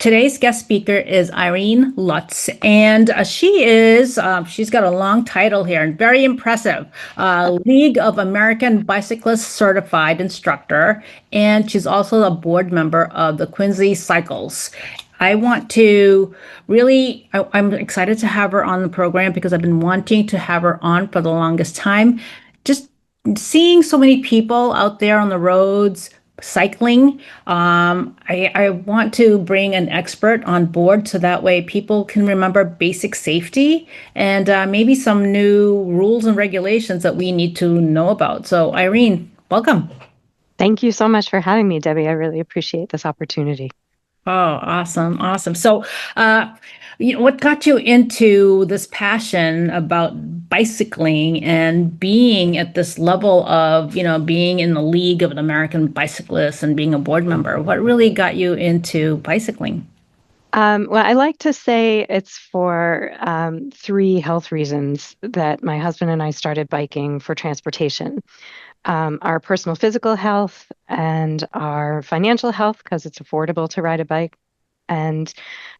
Today's guest speaker is Irene Lutz, and she's got a long title here and very impressive. League of American Bicyclists Certified Instructor, and she's also a board member of the Quincy Cycles. I want to I'm excited to have her on the program because I've been wanting to have her on for the longest time. Just seeing so many people out there on the roads cycling. I want to bring an expert on board so that way people can remember basic safety and maybe some new rules and regulations that we need to know about. So, Irene, welcome. Thank you so much for having me, Debbie. I really appreciate this opportunity. Oh, awesome, awesome. So, uh, what got you into this passion about bicycling and being at this level of, being in the League of American Bicyclists and being a board member? What really got you into bicycling? Well, I like to say it's for three health reasons that my husband and I started biking for transportation. Our personal physical health and our financial health, because it's affordable to ride a bike, and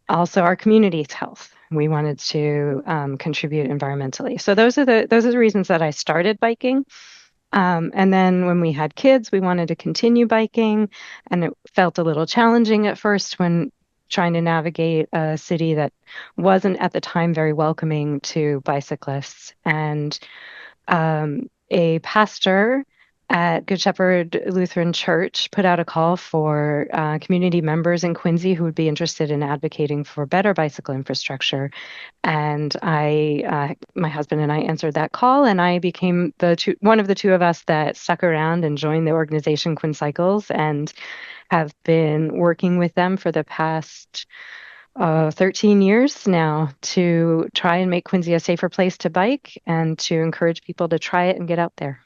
also our community's health. We wanted to contribute environmentally. So those are the reasons that I started biking. And then when we had kids, we wanted to continue biking, and it felt a little challenging at first when trying to navigate a city that wasn't at the time very welcoming to bicyclists. And a pastor at Good Shepherd Lutheran Church put out a call for community members in Quincy who would be interested in advocating for better bicycle infrastructure. And my husband and I answered that call, and I became one of the two of us that stuck around and joined the organization Quinn Cycles, and have been working with them for the past 13 years now to try and make Quincy a safer place to bike and to encourage people to try it and get out there.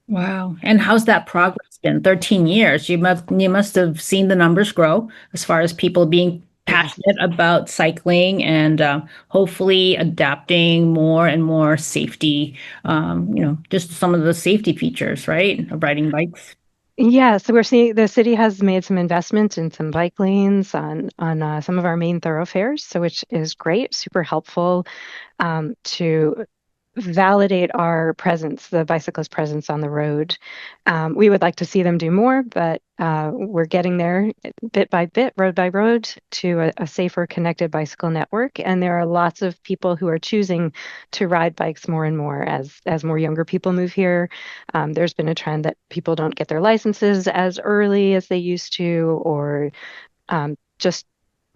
Wow. And how's that progress been? 13 years. You must have seen the numbers grow as far as people being Yes. passionate about cycling and hopefully adapting more and more safety, just some of the safety features, right, of riding bikes. Yeah, so we're seeing the city has made some investments in some bike lanes on some of our main thoroughfares, so which is great, super helpful to validate our presence, the bicyclist presence on the road. We would like to see them do more, but we're getting there bit by bit, road by road, to a safer, connected bicycle network. And there are lots of people who are choosing to ride bikes more and more as more younger people move here. There's been a trend that people don't get their licenses as early as they used to, or just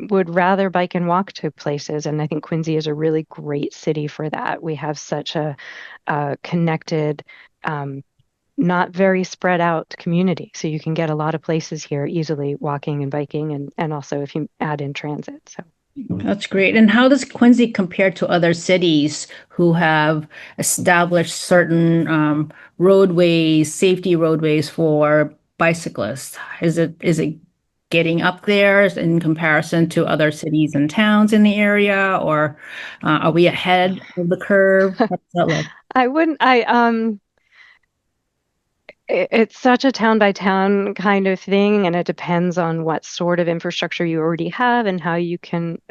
would rather bike and walk to places. And I think Quincy is a really great city for that. We have such a connected, not very spread out community. So you can get a lot of places here easily walking and biking, and also if you add in transit. So That's great. And how does Quincy compare to other cities who have established certain roadways, safety roadways for bicyclists? Is it getting up there in comparison to other cities and towns in the area, or are we ahead of the curve? How does that look? I wouldn't, I, it's such a town by town kind of thing, and it depends on what sort of infrastructure you already have and how you can,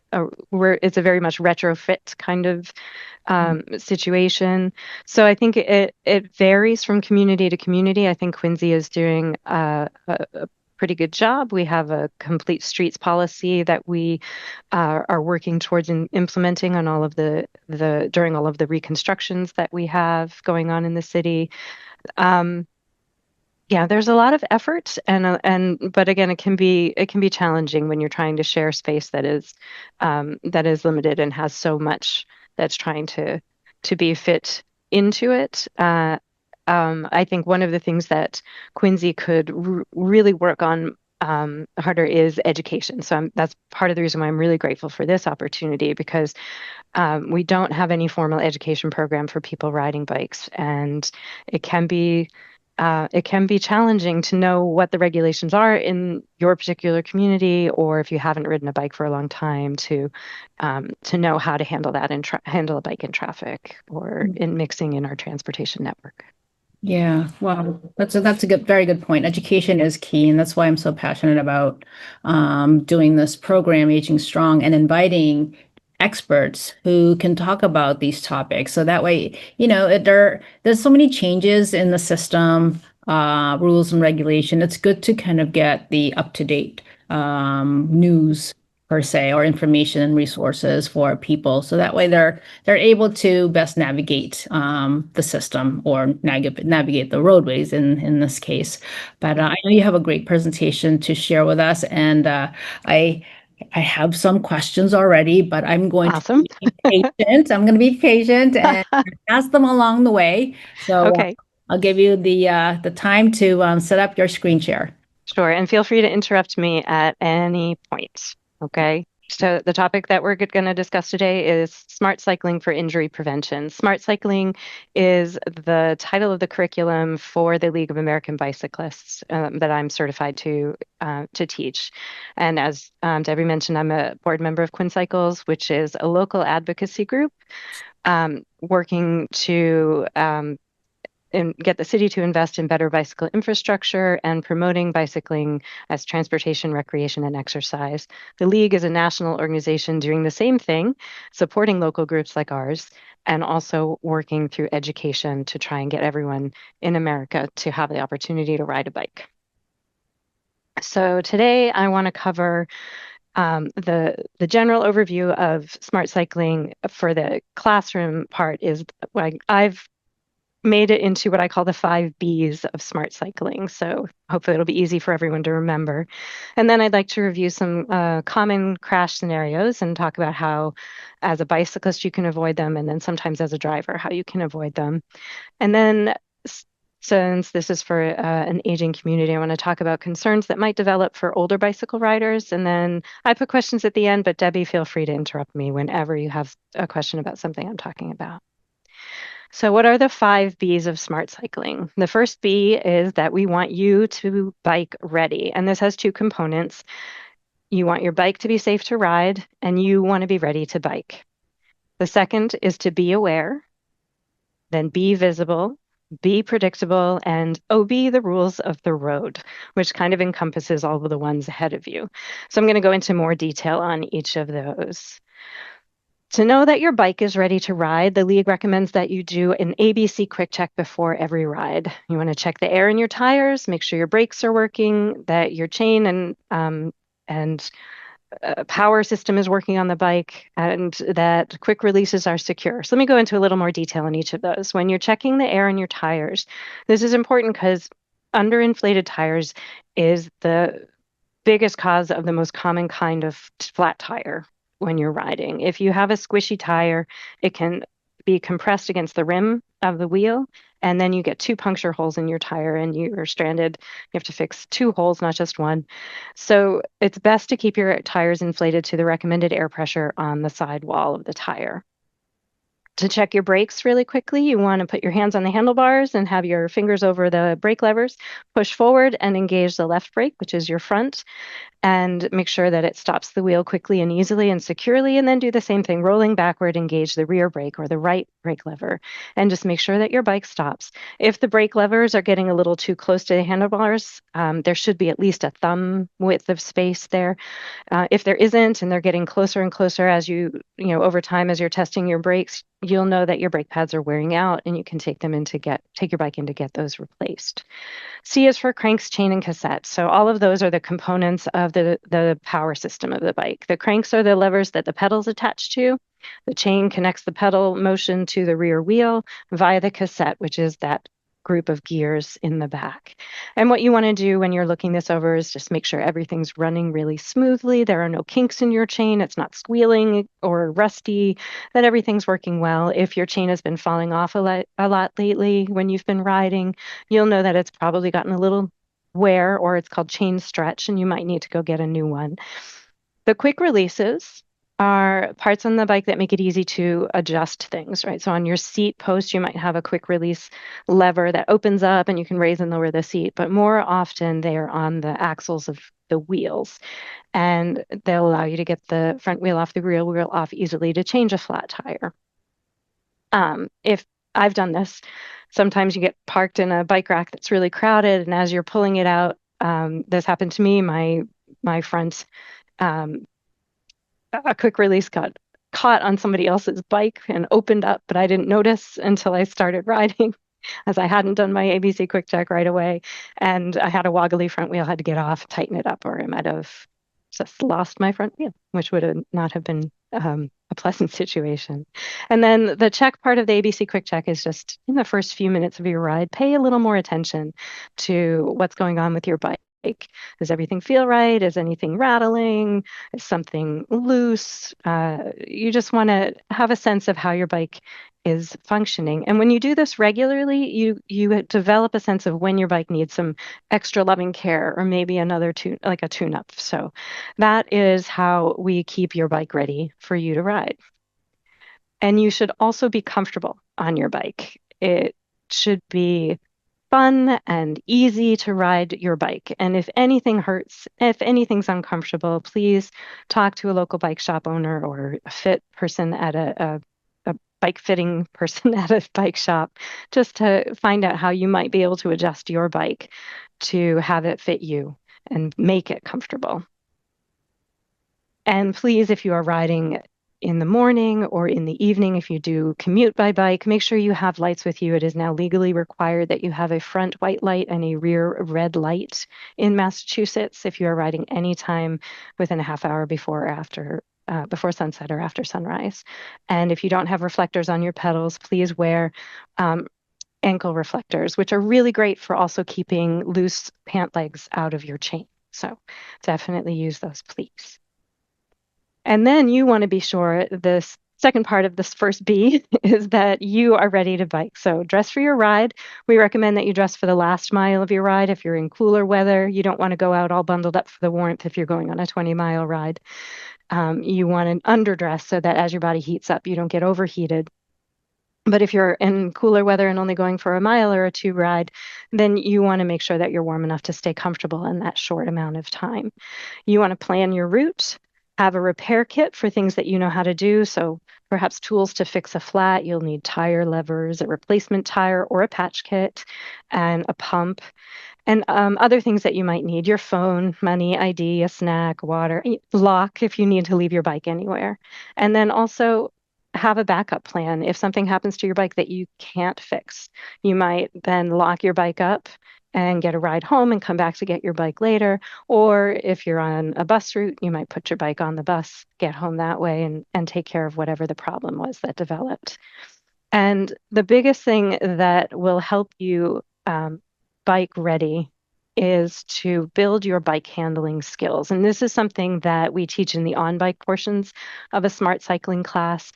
where it's a very much retrofit kind of situation. So I think it varies from community to community. I think Quincy is doing a pretty good job. We have a complete streets policy that we are working towards implementing on all of the during all of the reconstructions that we have going on in the city. Um, yeah, there's a lot of effort, and but again, it can be challenging when you're trying to share space that is limited and has so much that's trying to be fit into it. I think one of the things that Quincy could really work on harder is education. So that's part of the reason why I'm really grateful for this opportunity, because we don't have any formal education program for people riding bikes, and it can be it can be challenging to know what the regulations are in your particular community, or if you haven't ridden a bike for a long time, to know how to handle that and handle a bike in traffic or in mixing in our transportation network. Yeah, well, that's a good, very good point. Education is key, and that's why I'm so passionate about doing this program, Aging Strong, and inviting experts who can talk about these topics. So that way, there's so many changes in the system, rules and regulation. It's good to kind of get the up-to-date news per se, or information and resources for people. So that way they're able to best navigate the system, or navigate the roadways in this case. But I know you have a great presentation to share with us, and I I have some questions already, but I'm going to Awesome. be patient. I'm going to be patient and ask them along the way. So Okay. I'll give you the time to set up your screen share. Sure, and feel free to interrupt me at any point. Okay. So the topic that we're going to discuss today is smart cycling for injury prevention. Smart cycling is the title of the curriculum for the League of American Bicyclists that I'm certified to teach. And as Debbie mentioned, I'm a board member of Quinn Cycles, which is a local advocacy group working to and get the city to invest in better bicycle infrastructure and promoting bicycling as transportation, recreation, and exercise. The League is a national organization doing the same thing, supporting local groups like ours, and also working through education to try and get everyone in America to have the opportunity to ride a bike. So today I want to cover the general overview of smart cycling for the classroom part is like I've made it into what I call the 5 Bs of smart cycling. So hopefully it'll be easy for everyone to remember. And then I'd like to review some common crash scenarios and talk about how, as a bicyclist, you can avoid them, and then sometimes as a driver, how you can avoid them. And then since this is for an aging community, I want to talk about concerns that might develop for older bicycle riders. And then I put questions at the end, but Debbie, feel free to interrupt me whenever you have a question about something I'm talking about. So, what are the 5 Bs of smart cycling? The first B is that we want you to bike ready. And this has two components. You want your bike to be safe to ride, and you want to be ready to bike. The second is to be aware, then be visible, be predictable, and obey the rules of the road, which kind of encompasses all of the ones ahead of you. So, I'm going to go into more detail on each of those. To know that your bike is ready to ride, the league recommends that you do an ABC quick check before every ride. You want to check the air in your tires, make sure your brakes are working, that your chain and power system is working on the bike, and that quick releases are secure. So let me go into a little more detail on each of those. When you're checking the air in your tires, this is important because underinflated tires is the biggest cause of the most common kind of flat tire when you're riding. If you have a squishy tire, it can be compressed against the rim of the wheel, and then you get 2 puncture holes in your tire and you're stranded. You have to fix 2 holes, not just one. So it's best to keep your tires inflated to the recommended air pressure on the side wall of the tire. To check your brakes really quickly, you want to put your hands on the handlebars and have your fingers over the brake levers. Push forward and engage the left brake, which is your front, and make sure that it stops the wheel quickly and easily and securely. And then do the same thing, rolling backward, engage the rear brake or the right brake lever, and just make sure that your bike stops. If the brake levers are getting a little too close to the handlebars, there should be at least a thumb width of space there. If there isn't, and they're getting closer and closer as over time, as you're testing your brakes, you'll know that your brake pads are wearing out, and you can take your bike in to get those replaced. C is for cranks, chain, and cassette. So all of those are the components of the power system of the bike. The cranks are the levers that the pedals attach to. The chain connects the pedal motion to the rear wheel via the cassette, which is that group of gears in the back. And what you want to do when you're looking this over is just make sure everything's running really smoothly. There are no kinks in your chain. It's not squealing or rusty, that everything's working well. If your chain has been falling off a lot lately when you've been riding, you'll know that it's probably gotten a little wear, or it's called chain stretch, and you might need to go get a new one. The quick releases are parts on the bike that make it easy to adjust things, right? So on your seat post, you might have a quick release lever that opens up and you can raise and lower the seat, but more often they are on the axles of the wheels, and they'll allow you to get the front wheel off the rear wheel off easily to change a flat tire. If I've done this. Sometimes you get parked in a bike rack that's really crowded, and as you're pulling it out, this happened to me. My front um, a quick release got caught on somebody else's bike and opened up, but I didn't notice until I started riding, as I hadn't done my ABC quick check right away. And I had a wobbly front wheel, had to get off, tighten it up, or I might have just lost my front wheel, which would have not have been a pleasant situation. And then the check part of the ABC quick check is just in the first few minutes of your ride, pay a little more attention to what's going on with your bike. Does everything feel right? Is anything rattling? Is something loose? You just want to have a sense of how your bike is functioning. And when you do this regularly, you develop a sense of when your bike needs some extra loving care or maybe another tune, like a tune-up. So that is how we keep your bike ready for you to ride. And you should also be comfortable on your bike. It should be fun and easy to ride your bike. And if anything hurts, if anything's uncomfortable, please talk to a local bike shop owner or a fit person at a bike fitting person at a bike shop, just to find out how you might be able to adjust your bike to have it fit you and make it comfortable. And please, if you are riding in the morning or in the evening, if you do commute by bike, make sure you have lights with you. It is now legally required that you have a front white light and a rear red light in Massachusetts if you are riding anytime within a half hour before or after. Before sunset or after sunrise. And if you don't have reflectors on your pedals, please wear ankle reflectors, which are really great for also keeping loose pant legs out of your chain. So definitely use those, please. And then you want to be sure this second part of this first B is that you are ready to bike. So dress for your ride. We recommend that you dress for the last mile of your ride. If you're in cooler weather, you don't want to go out all bundled up for the warmth if you're going on a 20-mile ride. You want an underdress so that as your body heats up, you don't get overheated. But if you're in cooler weather and only going for a mile or a two ride, then you want to make sure that you're warm enough to stay comfortable in that short amount of time. You want to plan your route, have a repair kit for things that you know how to do. So perhaps tools to fix a flat. You'll need tire levers, a replacement tire or a patch kit, and a pump. And other things that you might need, your phone, money, ID, a snack, water, lock if you need to leave your bike anywhere. And then also have a backup plan. If something happens to your bike that you can't fix, you might then lock your bike up and get a ride home and come back to get your bike later. Or if you're on a bus route, you might put your bike on the bus, get home that way, and take care of whatever the problem was that developed. And the biggest thing that will help you bike ready is to build your bike handling skills. And this is something that we teach in the on-bike portions of a smart cycling class.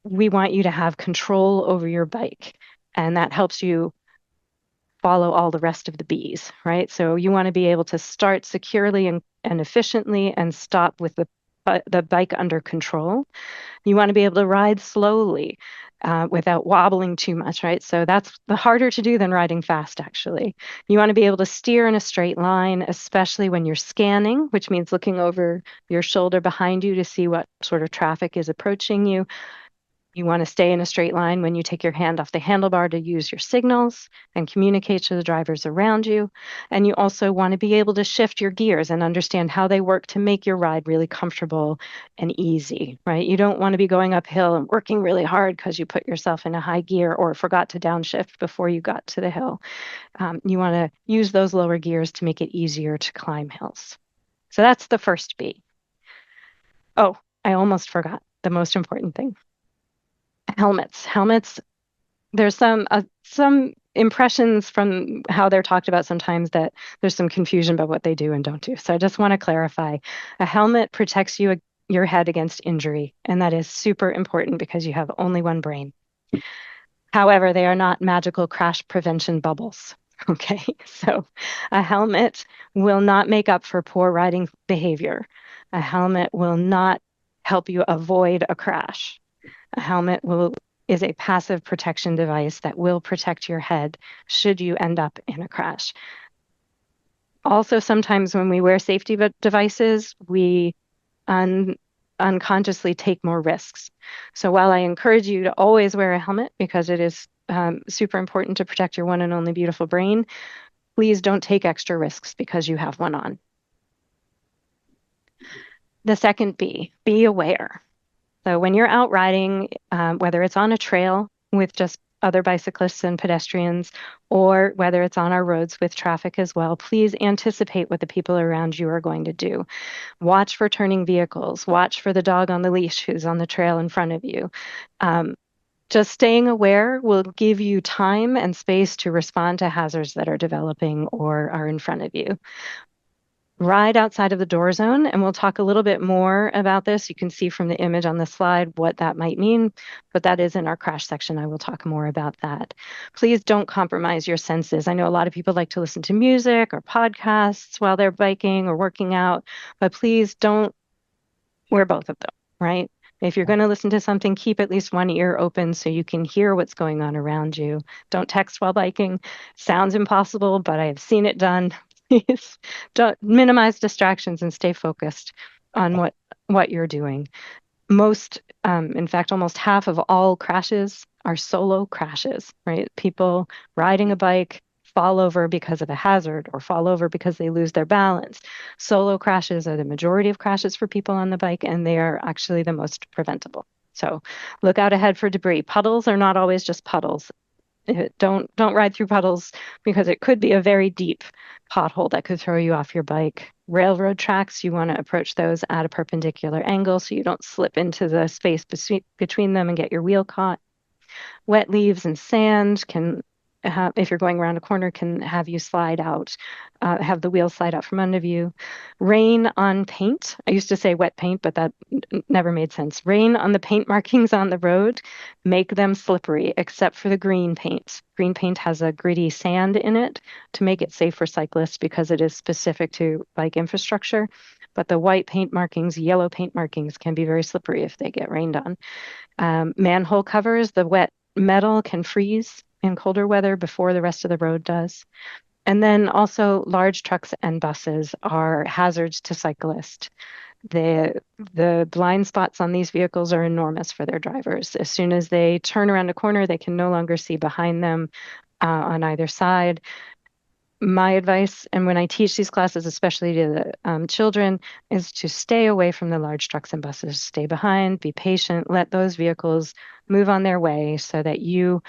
We want you to have control over your bike, and that helps you follow all the rest of the B's, right? So you want to be able to start securely and efficiently and stop with the bike under control. You want to be able to ride slowly without wobbling too much, right? So that's the harder to do than riding fast, actually. You want to be able to steer in a straight line, especially when you're scanning, which means looking over your shoulder behind you to see what sort of traffic is approaching you. You want to stay in a straight line when you take your hand off the handlebar to use your signals and communicate to the drivers around you. And you also want to be able to shift your gears and understand how they work to make your ride really comfortable and easy, right? You don't want to be going uphill and working really hard because you put yourself in a high gear or forgot to downshift before you got to the hill. You want to use those lower gears to make it easier to climb hills. So that's the first B. Oh, I almost forgot the most important thing. Helmets. There's some impressions from how they're talked about sometimes that there's some confusion about what they do and don't do. So I just want to clarify. A helmet protects your head against injury, and that is super important because you have only one brain. However, they are not magical crash prevention bubbles. Okay, so a helmet will not make up for poor riding behavior. A helmet will not help you avoid a crash. A helmet is a passive protection device that will protect your head should you end up in a crash. Also, sometimes when we wear safety devices, we unconsciously take more risks. So while I encourage you to always wear a helmet because it is super important to protect your one and only beautiful brain, please don't take extra risks because you have one on. The second B, be aware. So when you're out riding, whether it's on a trail with just other bicyclists and pedestrians, or whether it's on our roads with traffic as well, please anticipate what the people around you are going to do. Watch for turning vehicles. Watch for the dog on the leash who's on the trail in front of you. Just staying aware will give you time and space to respond to hazards that are developing or are in front of you. Ride outside of the door zone, and we'll talk a little bit more about this. You can see from the image on the slide what that might mean, but that is in our crash section. I will talk more about that. Please don't compromise your senses. I know a lot of people like to listen to music or podcasts while they're biking or working out, but please don't wear both of them, right? If you're going to listen to something, keep at least one ear open so you can hear what's going on around you. Don't text while biking. Sounds impossible, but I have seen it done. Please don't minimize distractions and stay focused on what you're doing. In fact, almost half of all crashes are solo crashes, right? People riding a bike fall over because of a hazard or fall over because they lose their balance. Solo crashes are the majority of crashes for people on the bike, and they are actually the most preventable. So look out ahead for debris. Puddles are not always just puddles. Don't ride through puddles because it could be a very deep pothole that could throw you off your bike. Railroad tracks, you want to approach those at a perpendicular angle so you don't slip into the space between them and get your wheel caught. Wet leaves and sand can if you're going around a corner, can have you slide out, have the wheel slide out from under you. Rain on paint. I used to say wet paint, but that never made sense. Rain on the paint markings on the road, make them slippery, except for the green paint. Green paint has a gritty sand in it to make it safe for cyclists because it is specific to bike infrastructure. But the white paint markings, yellow paint markings can be very slippery if they get rained on. Manhole covers, the wet metal can freeze in colder weather before the rest of the road does. And then also large trucks and buses are hazards to cyclists. The blind spots on these vehicles are enormous for their drivers. As soon as they turn around a corner, they can no longer see behind them on either side. My advice, and when I teach these classes, especially to the children, is to stay away from the large trucks and buses. Stay behind, be patient, let those vehicles move on their way so that you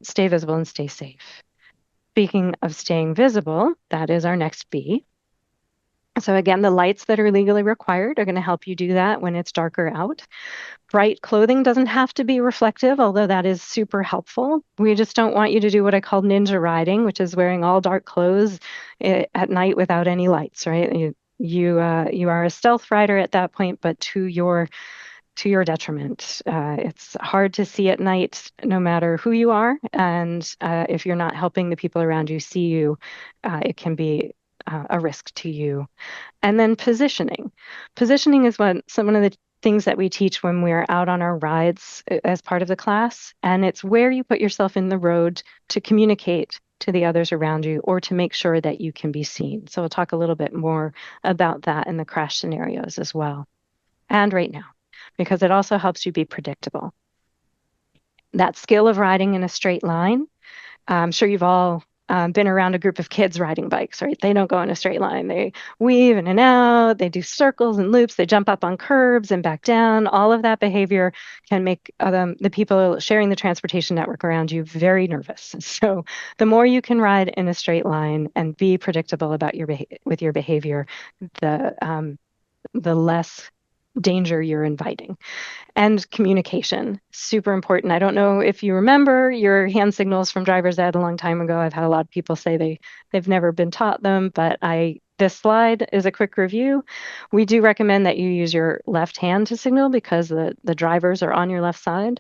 stay visible and stay safe. Speaking of staying visible, that is our next B. So again, the lights that are legally required are going to help you do that when it's darker out. Bright clothing doesn't have to be reflective, although that is super helpful. We just don't want you to do what I call ninja riding, which is wearing all dark clothes at night without any lights, right? You are a stealth rider at that point, but to your detriment. It's hard to see at night, no matter who you are, and if you're not helping the people around you see you, it can be a risk to you. And then positioning. Positioning is one of the things that we teach when we're out on our rides as part of the class. And it's where you put yourself in the road to communicate to the others around you or to make sure that you can be seen. So we'll talk a little bit more about that in the crash scenarios as well. And right now, because it also helps you be predictable. That skill of riding in a straight line, I'm sure you've all been around a group of kids riding bikes, right? They don't go in a straight line. They weave in and out, they do circles and loops, they jump up on curbs and back down. All of that behavior can make the people sharing the transportation network around you very nervous. So the more you can ride in a straight line and be predictable about with your behavior, the less danger you're inviting. And communication, super important. I don't know if you remember your hand signals from driver's ed a long time ago. I've had a lot of people say they've never been taught them, but this slide is a quick review. We do recommend that you use your left hand to signal because the drivers are on your left side.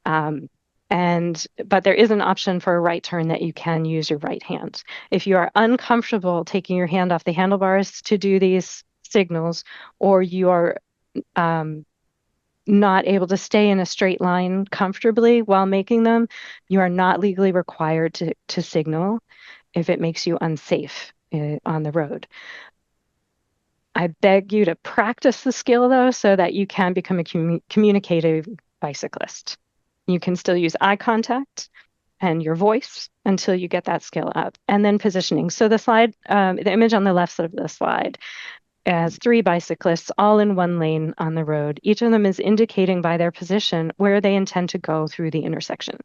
But there is an option for a right turn that you can use your right hand. If you are uncomfortable taking your hand off the handlebars to do these signals, or you are not able to stay in a straight line comfortably while making them, you are not legally required to signal if it makes you unsafe on the road. I beg you to practice the skill though, so that you can become a communicative bicyclist. You can still use eye contact and your voice until you get that skill up. And then positioning. So the slide, the image on the left side of the slide has 3 bicyclists all in one lane on the road. Each of them is indicating by their position where they intend to go through the intersection.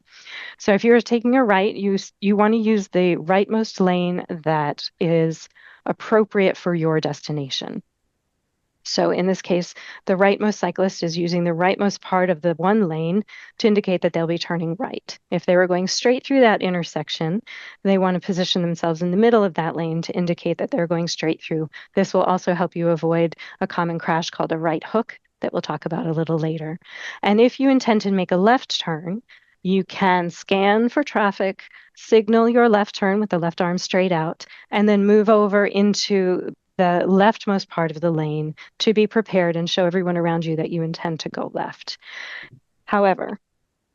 So if you're taking a right, you want to use the rightmost lane that is appropriate for your destination. So in this case, the rightmost cyclist is using the rightmost part of the one lane to indicate that they'll be turning right. If they were going straight through that intersection, they want to position themselves in the middle of that lane to indicate that they're going straight through. This will also help you avoid a common crash called a right hook that we'll talk about a little later. And if you intend to make a left turn, you can scan for traffic, signal your left turn with the left arm straight out, and then move over into the leftmost part of the lane to be prepared and show everyone around you that you intend to go left. However,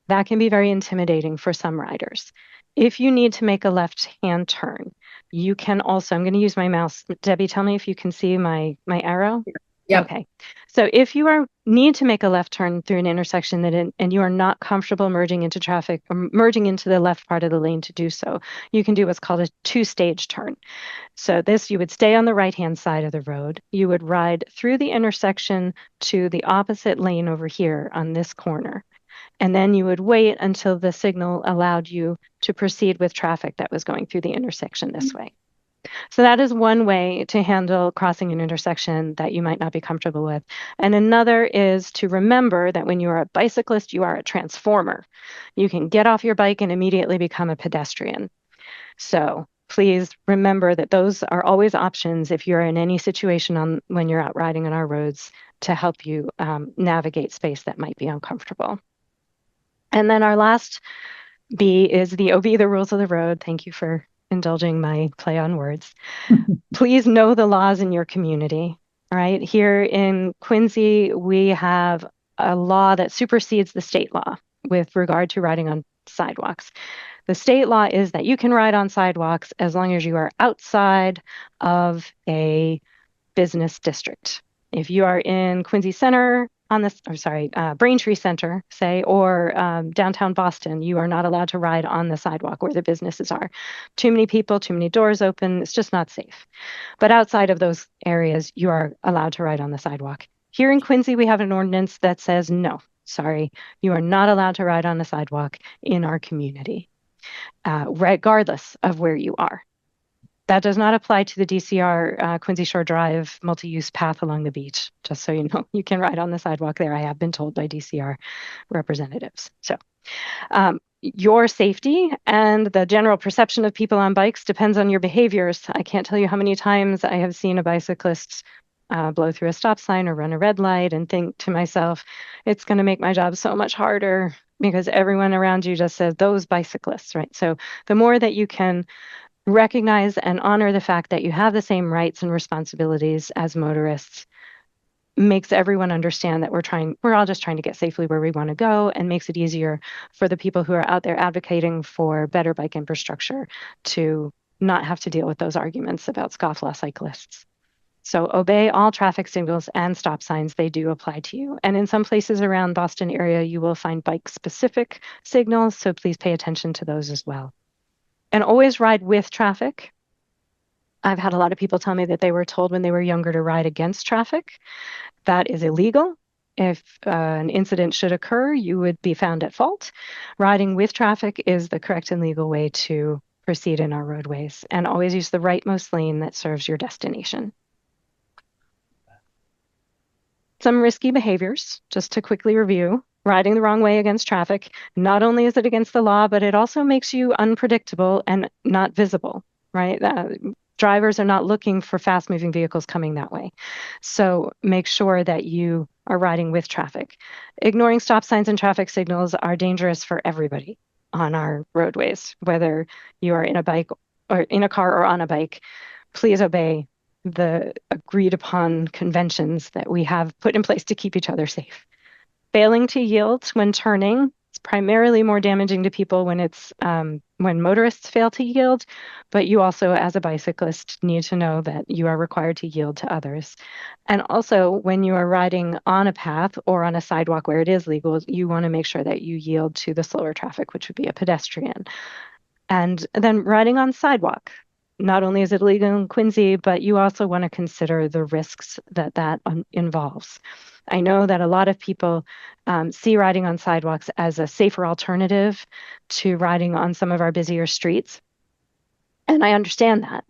that can be very intimidating for some riders. If you need to make a left-hand turn, you can also, I'm going to use my mouse. Debbie, tell me if you can see my arrow. Yep. Okay. So if you need to make a left turn through an intersection and you are not comfortable merging into traffic or merging into the left part of the lane to do so, you can do what's called a 2-stage turn. So this, you would stay on the right-hand side of the road. You would ride through the intersection to the opposite lane over here on this corner. And then you would wait until the signal allowed you to proceed with traffic that was going through the intersection this way. So that is one way to handle crossing an intersection that you might not be comfortable with. And another is to remember that when you are a bicyclist, you are a transformer. You can get off your bike and immediately become a pedestrian. So please remember that those are always options if you're in any situation when you're out riding on our roads to help you navigate space that might be uncomfortable. And then our last B is the obey the rules of the road. Thank you for indulging my play on words. Please know the laws in your community. All right. Here in Quincy, we have a law that supersedes the state law with regard to riding on sidewalks. The state law is that you can ride on sidewalks as long as you are outside of a business district. If you are in Quincy Center Braintree Center, say, or downtown Boston, you are not allowed to ride on the sidewalk where the businesses are. Too many people, too many doors open. It's just not safe. But outside of those areas, you are allowed to ride on the sidewalk. Here in Quincy, we have an ordinance that says, no, sorry, you are not allowed to ride on the sidewalk in our community, regardless of where you are. That does not apply to the DCR Quincy Shore Drive multi-use path along the beach. Just so you know, you can ride on the sidewalk there. I have been told by DCR representatives. So your safety and the general perception of people on bikes depends on your behaviors. I can't tell you how many times I have seen a bicyclist blow through a stop sign or run a red light and think to myself, it's going to make my job so much harder because everyone around you just says those bicyclists, right? So the more that you can recognize and honor the fact that you have the same rights and responsibilities as motorists makes everyone understand that we're all just trying to get safely where we want to go, and makes it easier for the people who are out there advocating for better bike infrastructure to not have to deal with those arguments about scofflaw cyclists. So obey all traffic signals and stop signs. They do apply to you. And in some places around Boston area, you will find bike specific signals. So please pay attention to those as well. And always ride with traffic. I've had a lot of people tell me that they were told when they were younger to ride against traffic. That is illegal. If an incident should occur, you would be found at fault. Riding with traffic is the correct and legal way to proceed in our roadways. And always use the rightmost lane that serves your destination. Some risky behaviors, just to quickly review. Riding the wrong way against traffic, not only is it against the law, but it also makes you unpredictable and not visible, right? Drivers are not looking for fast-moving vehicles coming that way. So make sure that you are riding with traffic. Ignoring stop signs and traffic signals are dangerous for everybody on our roadways, whether you are in a bike or in a car or on a bike. Please obey the agreed upon conventions that we have put in place to keep each other safe. Failing to yield when turning, It's primarily more damaging to people when motorists fail to yield, but you also, as a bicyclist, need to know that you are required to yield to others. And also, when you are riding on a path or on a sidewalk where it is legal, you want to make sure that you yield to the slower traffic, which would be a pedestrian. And then riding on sidewalk. Not only is it illegal in Quincy, but you also want to consider the risks that involves. I know that a lot of people see riding on sidewalks as a safer alternative to riding on some of our busier streets. And I understand that.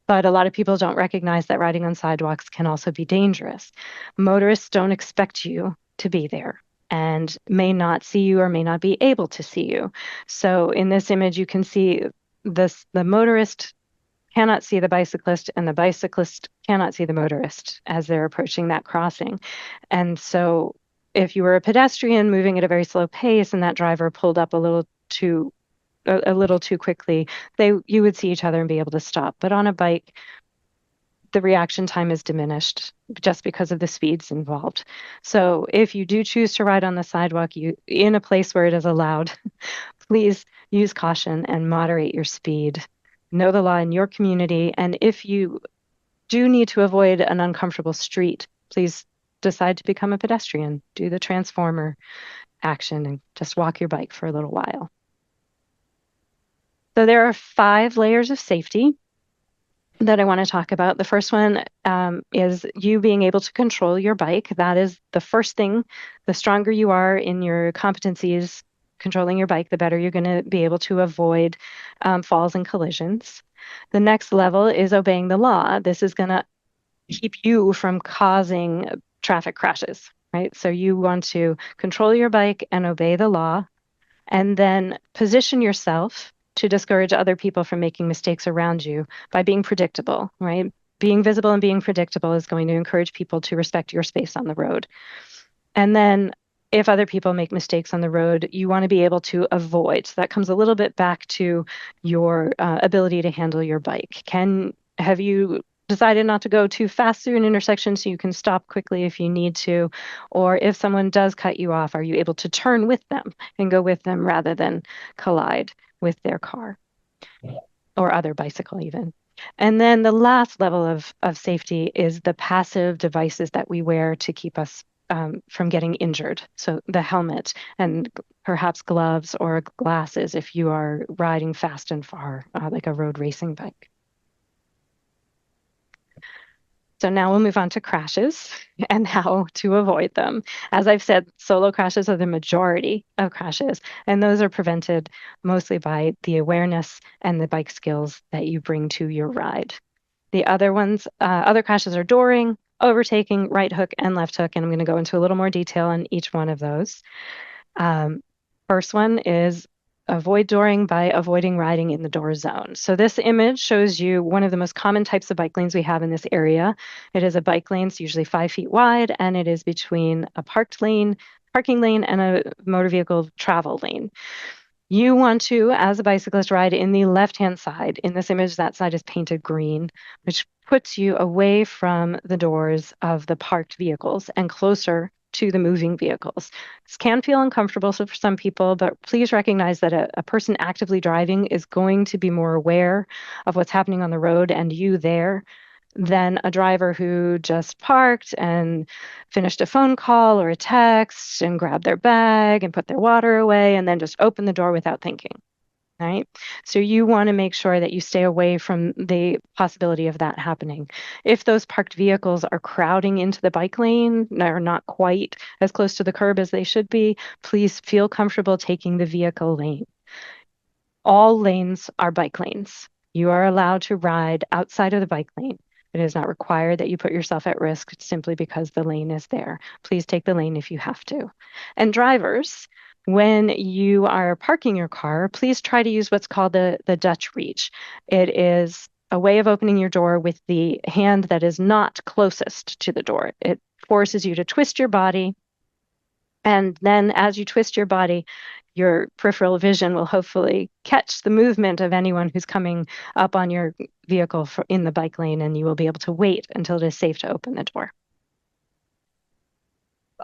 But a lot of people don't recognize that riding on sidewalks can also be dangerous. Motorists don't expect you to be there and may not see you or may not be able to see you. So in this image, you can see the motorist cannot see the bicyclist and the bicyclist cannot see the motorist as they're approaching that crossing. And so if you were a pedestrian moving at a very slow pace and that driver pulled up a little too quickly, you would see each other and be able to stop. But on a bike, the reaction time is diminished just because of the speeds involved. So if you do choose to ride on the sidewalk, in a place where it is allowed, please use caution and moderate your speed. Know the law in your community. And if you do need to avoid an uncomfortable street, please decide to become a pedestrian. Do the transformer action and just walk your bike for a little while. So there are 5 layers of safety that I want to talk about. The first one is you being able to control your bike. That is the first thing. The stronger you are in your competencies controlling your bike, the better you're going to be able to avoid falls and collisions. The next level is obeying the law. This is going to keep you from causing traffic crashes, right? So you want to control your bike and obey the law, and then position yourself to discourage other people from making mistakes around you by being predictable, right? Being visible and being predictable is going to encourage people to respect your space on the road. And then if other people make mistakes on the road, you want to be able to avoid. So that comes a little bit back to your ability to handle your bike. Have you decided not to go too fast through an intersection so you can stop quickly if you need to? Or if someone does cut you off, are you able to turn with them and go with them rather than collide with their car or other bicycle even? And then the last level of safety is the passive devices that we wear to keep us from getting injured. So the helmet and perhaps gloves or glasses if you are riding fast and far, like a road racing bike. So now we'll move on to crashes and how to avoid them. As I've said, solo crashes are the majority of crashes, and those are prevented mostly by the awareness and the bike skills that you bring to your ride. The other crashes are dooring, overtaking, right hook, and left hook, and I'm going to go into a little more detail on each one of those. First one is avoid dooring by avoiding riding in the door zone. So this image shows you one of the most common types of bike lanes we have in this area. It is a bike lane, it's usually 5 feet wide, and it is between a parking lane, and a motor vehicle travel lane. You want to, as a bicyclist, ride in the left-hand side. In this image, that side is painted green, which puts you away from the doors of the parked vehicles and closer to the moving vehicles. This can feel uncomfortable for some people, but please recognize that a person actively driving is going to be more aware of what's happening on the road and you there than a driver who just parked and finished a phone call or a text and grabbed their bag and put their water away and then just opened the door without thinking. Right? So you want to make sure that you stay away from the possibility of that happening. If those parked vehicles are crowding into the bike lane, or not quite as close to the curb as they should be, please feel comfortable taking the vehicle lane. All lanes are bike lanes. You are allowed to ride outside of the bike lane. It is not required that you put yourself at risk simply because the lane is there. Please take the lane if you have to. And drivers, when you are parking your car, please try to use what's called the Dutch reach. It is a way of opening your door with the hand that is not closest to the door. It forces you to twist your body. And then as you twist your body, your peripheral vision will hopefully catch the movement of anyone who's coming up on your vehicle in the bike lane, and you will be able to wait until it is safe to open the door.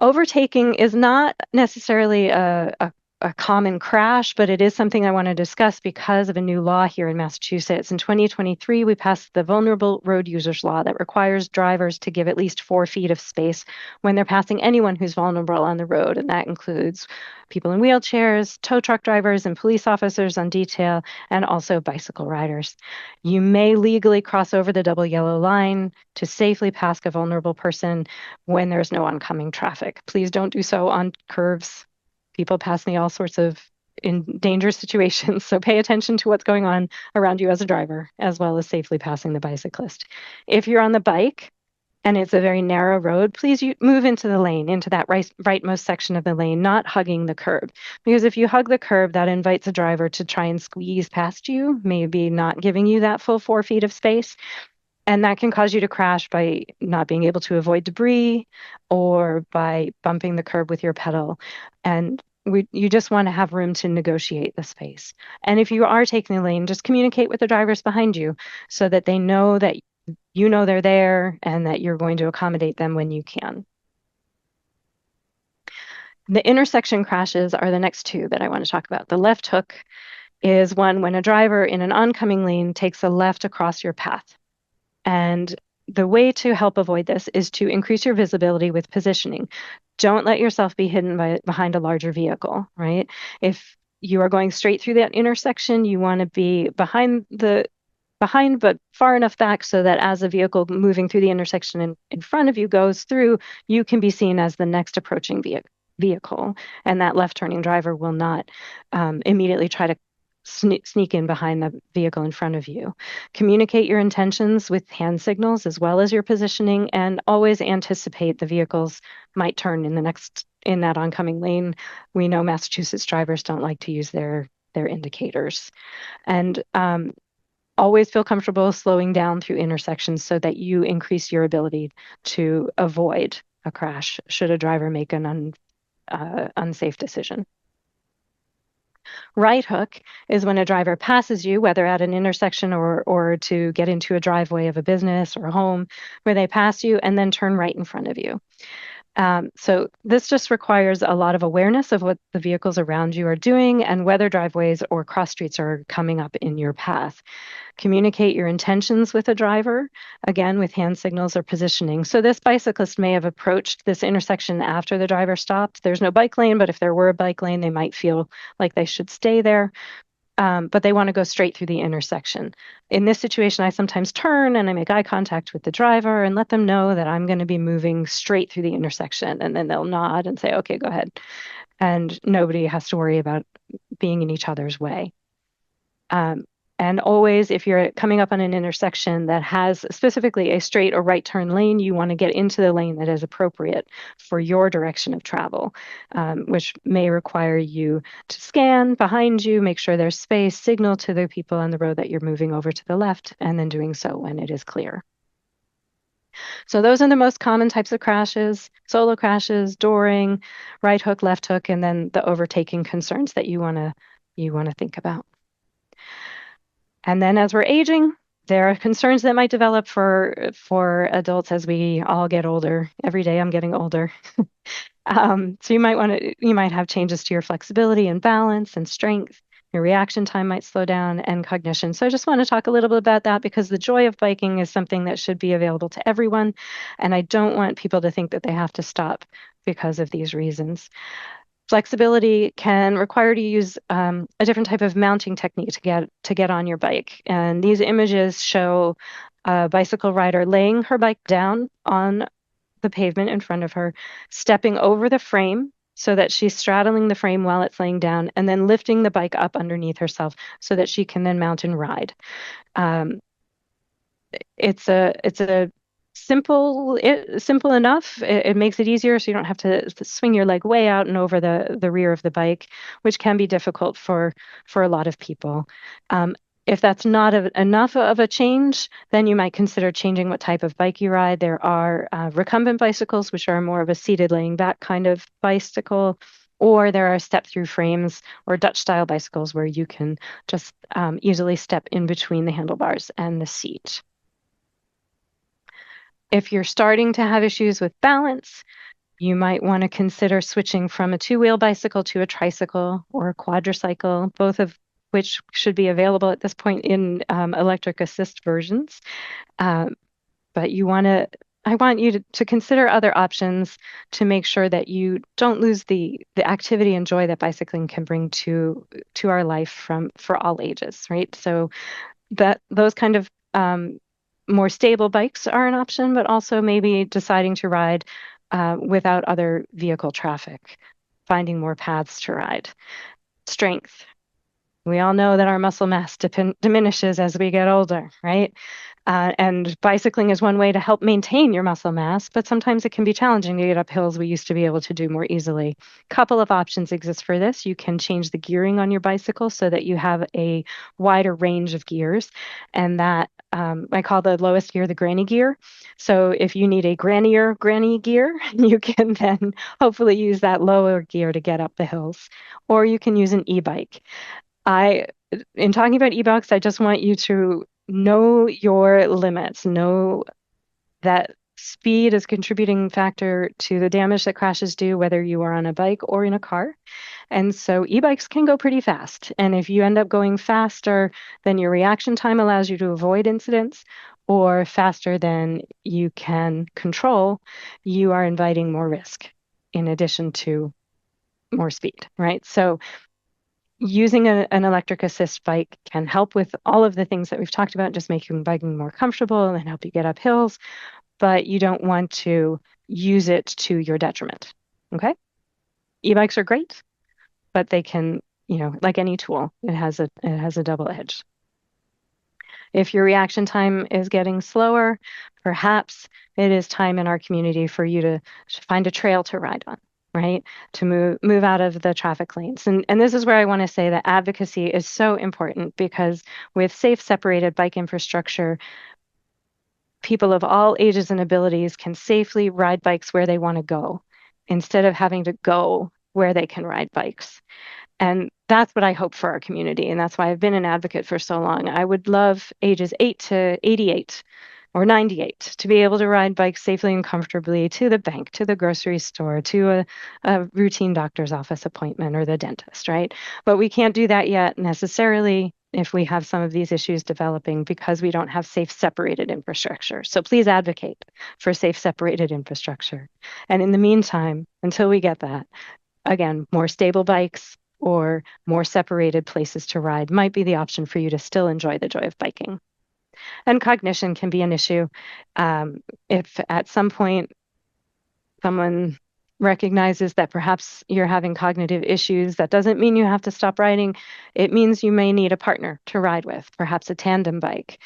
Overtaking is not necessarily a a common crash, but it is something I want to discuss because of a new law here in Massachusetts. In 2023, we passed the Vulnerable Road Users Law that requires drivers to give at least 4 feet of space when they're passing anyone who's vulnerable on the road. And that includes people in wheelchairs, tow truck drivers, and police officers on detail, and also bicycle riders. You may legally cross over the double yellow line to safely pass a vulnerable person when there's no oncoming traffic. Please don't do so on curves. People pass me all sorts of in dangerous situations, so pay attention to what's going on around you as a driver, as well as safely passing the bicyclist. If you're on the bike and it's a very narrow road, please move into the lane, into that rightmost section of the lane, not hugging the curb. Because if you hug the curb, that invites a driver to try and squeeze past you, maybe not giving you that full 4 feet of space. And that can cause you to crash by not being able to avoid debris or by bumping the curb with your pedal. And you just want to have room to negotiate the space. And if you are taking the lane, just communicate with the drivers behind you so that they know that you know they're there and that you're going to accommodate them when you can. The intersection crashes are the next two that I want to talk about. The left hook is one when a driver in an oncoming lane takes a left across your path. And the way to help avoid this is to increase your visibility with positioning. Don't let yourself be hidden behind a larger vehicle, right? If you are going straight through that intersection, you want to be behind but far enough back so that as a vehicle moving through the intersection in front of you goes through, you can be seen as the next approaching vehicle. And that left turning driver will not immediately try to sneak in behind the vehicle in front of you. Communicate your intentions with hand signals as well as your positioning, and always anticipate the vehicles might turn in that oncoming lane. We know Massachusetts drivers don't like to use their indicators. And always feel comfortable slowing down through intersections so that you increase your ability to avoid a crash should a driver make an unsafe decision. Right hook is when a driver passes you, whether at an intersection or to get into a driveway of a business or a home, where they pass you and then turn right in front of you. So this just requires a lot of awareness of what the vehicles around you are doing and whether driveways or cross streets are coming up in your path. Communicate your intentions with a driver, again, with hand signals or positioning. So this bicyclist may have approached this intersection after the driver stopped. There's no bike lane, but if there were a bike lane, they might feel like they should stay there. But they want to go straight through the intersection. In this situation, I sometimes turn and I make eye contact with the driver and let them know that I'm going to be moving straight through the intersection. And then they'll nod and say, okay, go ahead. And nobody has to worry about being in each other's way. And always, if you're coming up on an intersection that has specifically a straight or right turn lane, you want to get into the lane that is appropriate for your direction of travel, which may require you to scan behind you, make sure there's space, signal to the people on the road that you're moving over to the left, and then doing so when it is clear. So those are the most common types of crashes: solo crashes, dooring, right hook, left hook, and then the overtaking concerns that you want to think about. And then as we're aging, there are concerns that might develop for adults as we all get older. Every day I'm getting older. So you might have changes to your flexibility and balance and strength. Your reaction time might slow down, and cognition. So I just want to talk a little bit about that because the joy of biking is something that should be available to everyone. And I don't want people to think that they have to stop because of these reasons. Flexibility can require you to use a different type of mounting technique to get on your bike. And these images show a bicycle rider laying her bike down on the pavement in front of her, stepping over the frame so that she's straddling the frame while it's laying down, and then lifting the bike up underneath herself so that she can then mount and ride. It's a simple enough. It makes it easier so you don't have to swing your leg way out and over the rear of the bike, which can be difficult for a lot of people. If that's not enough of a change, then you might consider changing what type of bike you ride. There are recumbent bicycles, which are more of a seated laying back kind of bicycle, or there are step-through frames or Dutch-style bicycles where you can just easily step in between the handlebars and the seat. If you're starting to have issues with balance, You might want to consider switching from a two-wheel bicycle to a tricycle or a quadricycle, both of which should be available at this point in electric assist versions. Um, but I want you to consider other options to make sure that you don't lose the activity and joy that bicycling can bring to our life for all ages, right? So that those kind of more stable bikes are an option, but also maybe deciding to ride without other vehicle traffic, finding more paths to ride. Strength. We all know that our muscle mass diminishes as we get older, right? And bicycling is one way to help maintain your muscle mass, but sometimes it can be challenging to get up hills we used to be able to do more easily. Couple of options exist for this. You can change the gearing on your bicycle so that you have a wider range of gears, and that I call the lowest gear the granny gear. So if you need a granny gear, you can then hopefully use that lower gear to get up the hills, or you can use an e-bike. I, in talking about e-bikes, I just want you to know your limits. Know that speed is a contributing factor to the damage that crashes do, whether you are on a bike or in a car. And so e-bikes can go pretty fast. And if you end up going faster than your reaction time allows you to avoid incidents, or faster than you can control, you are inviting more risk in addition to more speed, right? So using an electric assist bike can help with all of the things that we've talked about, just making biking more comfortable and help you get up hills, but you don't want to use it to your detriment. Okay? E-bikes are great, but they can, like any tool, it has a double edge. If your reaction time is getting slower, perhaps it is time in our community for you to find a trail to ride on, right? To move out of the traffic lanes. And this is where I want to say that advocacy is so important because with safe separated bike infrastructure, people of all ages and abilities can safely ride bikes where they want to go instead of having to go where they can ride bikes. And that's what I hope for our community. And that's why I've been an advocate for so long. I would love ages 8 to 88 or 98 to be able to ride bikes safely and comfortably to the bank, to the grocery store, to a routine doctor's office appointment or the dentist, right? But we can't do that yet necessarily if we have some of these issues developing because we don't have safe separated infrastructure. So please advocate for safe separated infrastructure. And in the meantime, until we get that, again, more stable bikes or more separated places to ride might be the option for you to still enjoy the joy of biking. And cognition can be an issue. If at some point someone recognizes that perhaps you're having cognitive issues, that doesn't mean you have to stop riding. It means you may need a partner to ride with, perhaps a tandem bike,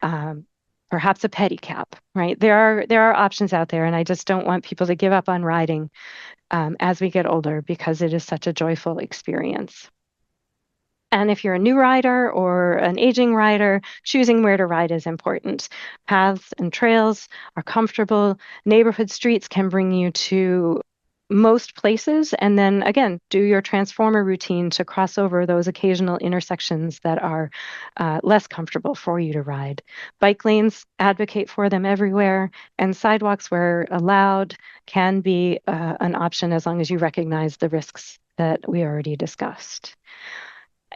perhaps a pedicab, right? There are options out there, and I just don't want people to give up on riding as we get older because it is such a joyful experience. And if you're a new rider or an aging rider, choosing where to ride is important. Paths and trails are comfortable. Neighborhood streets can bring you to most places. And then again, do your transformer routine to cross over those occasional intersections that are less comfortable for you to ride. Bike lanes, advocate for them everywhere. And sidewalks, where allowed, can be an option as long as you recognize the risks that we already discussed.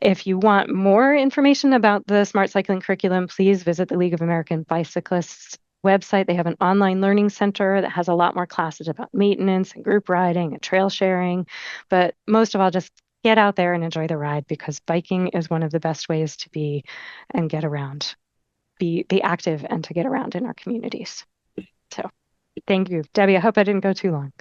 If you want more information about the Smart Cycling curriculum, please visit the League of American Bicyclists website. They have an online learning center that has a lot more classes about maintenance and group riding and trail sharing. But most of all, just get out there and enjoy the ride because biking is one of the best ways to be and get around, be active and to get around in our communities. So thank you. Debbie, I hope I didn't go too long.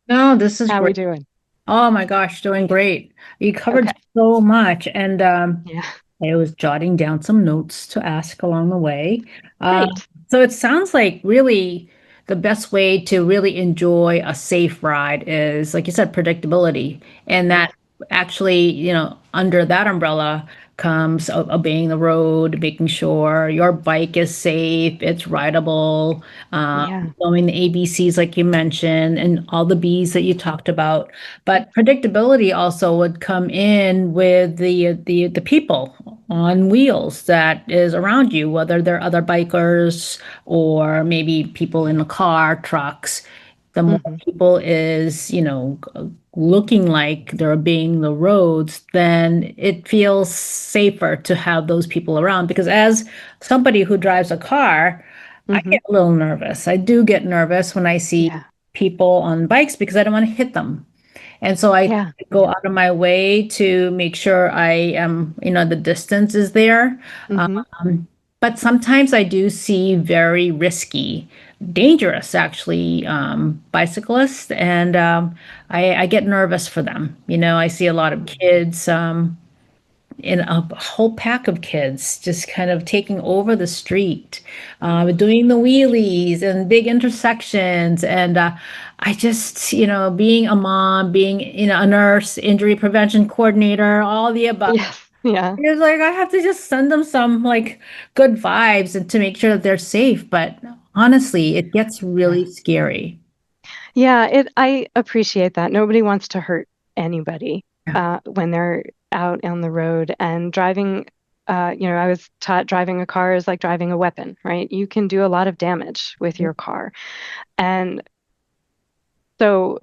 No, this is How are we great. doing? Oh my gosh, doing great. You covered Okay. so much, and Yeah. I was jotting down some notes to ask along the way. Uh, Great. so it sounds like really the best way to really enjoy a safe ride is, like you said, predictability. And Yeah. that actually, under that umbrella comes obeying the road, making sure your bike is safe, it's rideable, Yeah. knowing the ABCs like you mentioned, and all the Bs that you talked about. But predictability also would come in with the people on wheels that is around you, whether they're other bikers or maybe people in a car, trucks. the more Hmm. people is, looking like they're obeying the roads, then it feels safer to have those people around. Because as somebody who drives a car, I Hmm. get a little nervous. I do get nervous when I see Yeah. people on bikes because I don't want to hit them. And so I Yeah. go out of my way to make sure I am, the distance is there. Hmm. But sometimes I do see very risky, dangerous actually, bicyclists, and I get nervous for them. I see a lot of kids, in a whole pack of kids just kind of taking over the street, doing the wheelies and big intersections. And I just, being a mom, being, a nurse, injury prevention coordinator, all the above. Yes. Yeah. It's like I have to just send them some like good vibes and to make sure that they're safe. But honestly, it gets Yeah. really scary. Yeah, I appreciate that. Nobody wants to hurt anybody Yeah. when they're out on the road and driving. I was taught driving a car is like driving a weapon, right? You can do a lot of damage with your car. And so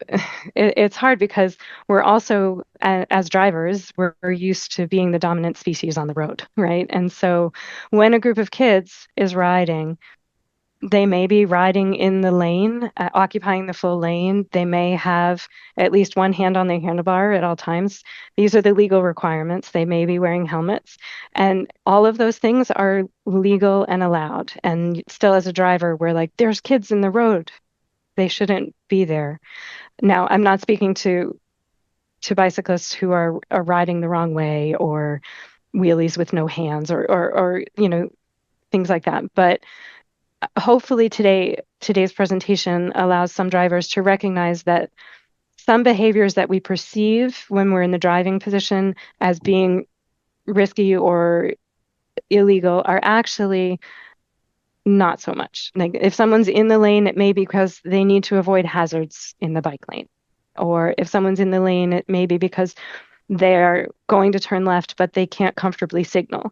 it's hard because we're also, as drivers, we're used to being the dominant species on the road, right? And so when a group of kids is riding, they may be riding in the lane, occupying the full lane. They may have at least one hand on their handlebar at all times. These are the legal requirements. They may be wearing helmets. And all of those things are legal and allowed. And still, as a driver, we're like, there's kids in the road. They shouldn't be there. Now, I'm not speaking to bicyclists who are riding the wrong way or wheelies with no hands or things like that. But hopefully today's presentation allows some drivers to recognize that some behaviors that we perceive when we're in the driving position as being risky or illegal are actually not so much. Like if someone's in the lane, it may be because they need to avoid hazards in the bike lane. Or if someone's in the lane, it may be because they're going to turn left, but they can't comfortably signal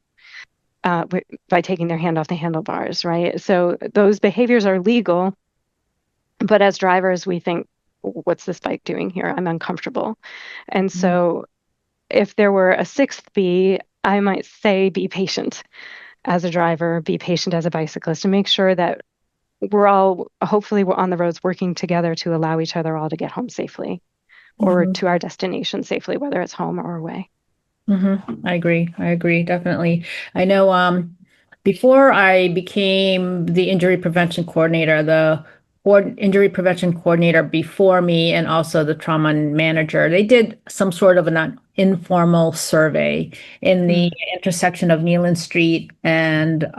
by taking their hand off the handlebars, right? So those behaviors are legal, but as drivers, we think, what's this bike doing here? I'm uncomfortable. And Mhm. so if there were a sixth B, I might say be patient as a driver, be patient as a bicyclist, and make sure that hopefully we're on the roads working together to allow each other all to get home safely or Mhm. to our destination safely, whether it's home or away. I agree. I agree, definitely. I know before I became the injury prevention coordinator, the injury prevention coordinator before me and also the trauma manager, they did some sort of an informal survey in the Mm, intersection of Neyland Street and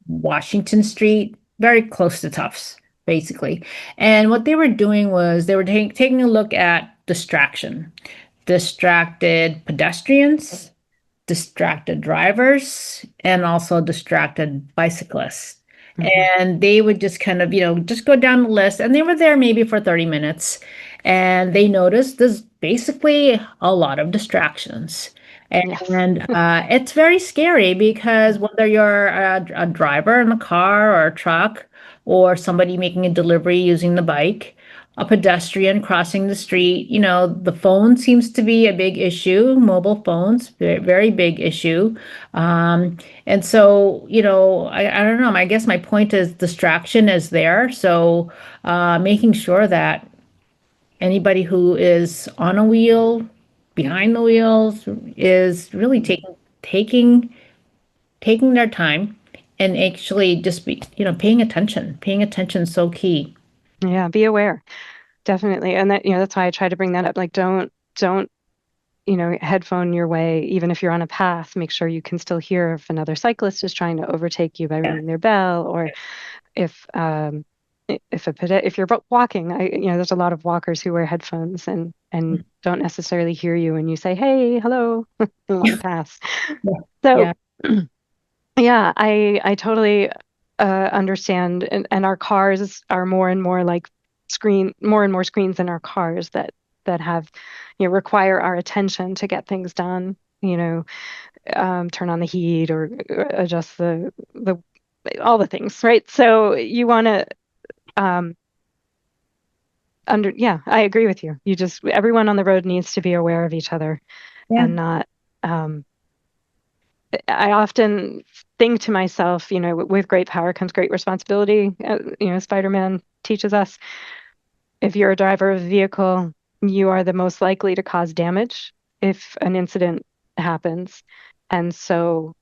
Washington Street, very close to Tufts, basically. And what they were doing was they were taking a look at distraction, distracted pedestrians, distracted drivers, and also distracted bicyclists. mhm. And they would just kind of, just go down the list. And they were there maybe for 30 minutes. And they noticed there's basically a lot of distractions. Yes. And it's very scary because whether you're a driver in a car or a truck, or somebody making a delivery using the bike, a pedestrian crossing the street, the phone seems to be a big issue, mobile phones, very, very big issue. And so, I don't know, I guess my point is distraction is there. So, making sure that anybody who is on a wheel, behind the wheels, is really taking taking their time and actually just be, paying attention. Paying attention is so key. Yeah, be aware. Definitely. And that's why I try to bring that up. Like don't, headphone your way, even if you're on a path, make sure you can still hear if another cyclist is trying to overtake you by Yeah. ringing their bell, or if if you're walking, there's a lot of walkers who wear headphones and don't necessarily hear you when you say, "Hey, hello, I want to pass." So Yeah. yeah, I totally understand, and our cars are more and more like more and more screens in our cars that have, require our attention to get things done. Turn on the heat or adjust the all the things, right? So you want to um, Yeah, I agree with you. Everyone on the road needs to be aware of each other Yeah. and not, um, I often think to myself, with great power comes great responsibility. Spider-Man teaches us if you're a driver of a vehicle, you are the most likely to cause damage if an incident happens. And so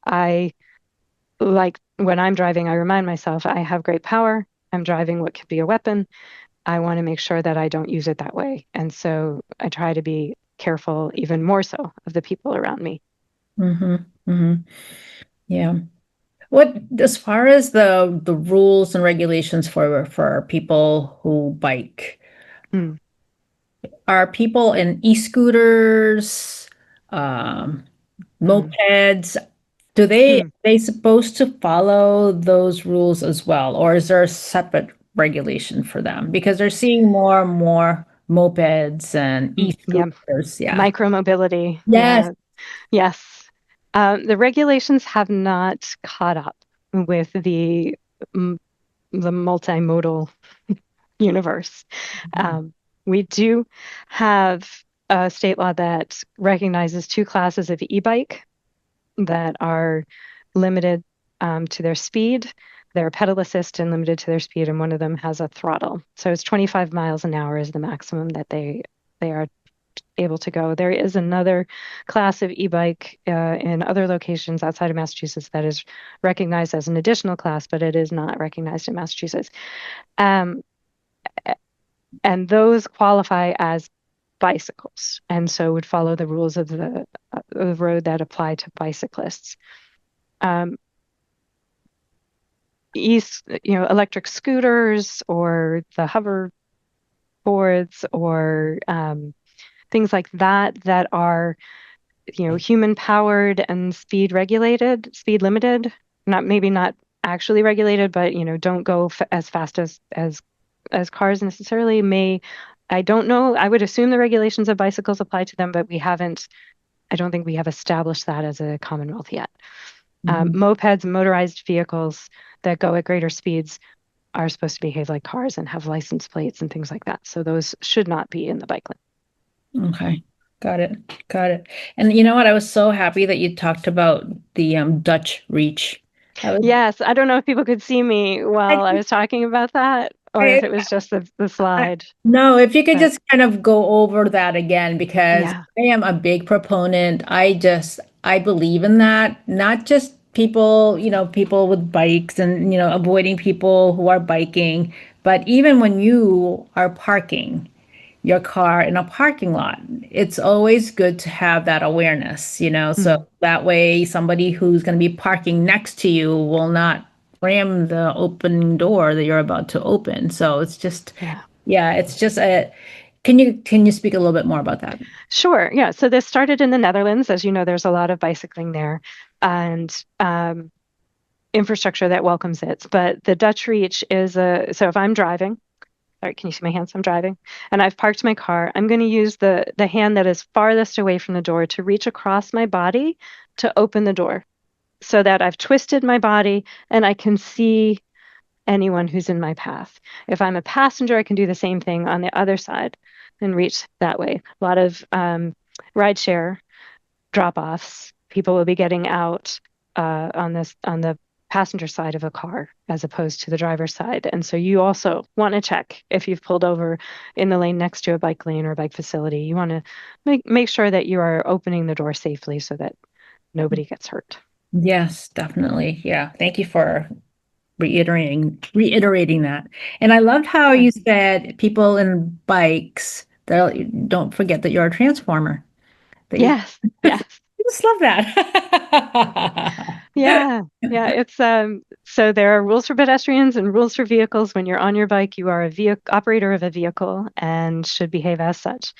like when I'm driving, I remind myself I have great power. I'm driving what could be a weapon. I want to make sure that I don't use it that way. And so I try to be careful, even more so, of the people around me. Mm-hmm. Mm-hmm. Yeah. What, as far as the rules and regulations for people who bike, Mm, are people in e-scooters, um, mm, mopeds, do they mm, they supposed to follow those rules as well, or is there a separate regulation for them? Because they're seeing more and more mopeds and yeah. e-scooters. Yeah. Micromobility. Yes. Yeah. Yes. The regulations have not caught up with mm, the multimodal universe. Um, we do have a state law that recognizes two classes of e-bike that are limited to their speed. They're pedal assist and limited to their speed, and one of them has a throttle. So it's 25 miles an hour is the maximum that they are able to go. There is another class of e-bike in other locations outside of Massachusetts that is recognized as an additional class, but it is not recognized in Massachusetts. Um, and those qualify as bicycles, and so would follow the rules of the road that apply to bicyclists. Um, electric scooters or the hoverboards or things like that are human powered and speed limited, not actually regulated, but don't go as fast as cars necessarily may. I don't know. I would assume the regulations of bicycles apply to them, but I don't think we have established that as a Commonwealth yet. Mhm. Mopeds, motorized vehicles that go at greater speeds are supposed to behave like cars and have license plates and things like that. So those should not be in the bike Okay. Got it. Got it. And you know what? I was so happy that you talked about the Dutch Reach. I was Yes, I don't know if people could see me I, while I was talking about that, or if I, it was just the I, slide. no, if you could But just kind of go over that again, because yeah, I am a big proponent. I believe in that, not just people, people with bikes and, avoiding people who are biking, but even when you are parking your car in a parking lot. It's always good to have that awareness, so mm, that way somebody who's going to be parking next to you will not ram the opening door that you're about to open. So it's just, yeah, yeah, it's just a, can you speak a little bit more about that? sure. Yeah. So this started in the Netherlands. As you know, there's a lot of bicycling there and infrastructure that welcomes it. But the Dutch Reach so if I'm driving, all right, can you see my hands? I'm driving and I've parked my car. I'm going to use the hand that is farthest away from the door to reach across my body to open the door so that I've twisted my body and I can see anyone who's in my path. If I'm a passenger, I can do the same thing on the other side and reach that way. A lot of rideshare drop-offs, people will be getting out on the passenger side of a car as opposed to the driver's side. And so you also want to check if you've pulled over in the lane next to a bike lane or a bike facility. You want to make sure that you are opening the door safely so that nobody gets hurt. Yes, definitely. Yeah. Thank you for reiterating that. And I loved how Sure. you said people in bikes, don't forget that you're a transformer. That you Yes. Yes. just love that. Yeah, yeah. It's so there are rules for pedestrians and rules for vehicles. When you're on your bike, you are a vehicle operator of a vehicle and should behave as such.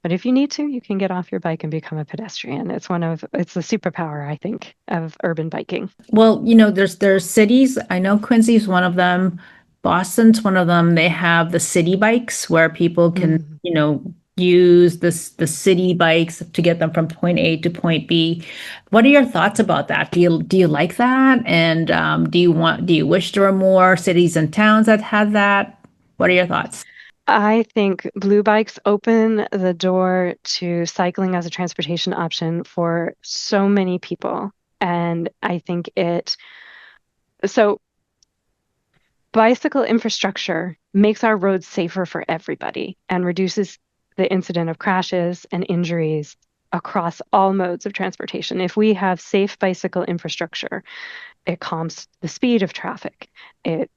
But if you need to, you can get off your bike and become a pedestrian. It's the superpower, I think, of urban biking. Well, there's cities. I know Quincy's one of them. Boston's one of them. They have the city bikes where people can, Mm. use the city bikes to get them from point A to point B. What are your thoughts about that? Do you like that? And do you wish there were more cities and towns that had that? What are your thoughts? I think blue bikes open the door to cycling as a transportation option for so many people. And I think so bicycle infrastructure makes our roads safer for everybody and reduces the incident of crashes and injuries across all modes of transportation. If we have safe bicycle infrastructure, it calms the speed of traffic. It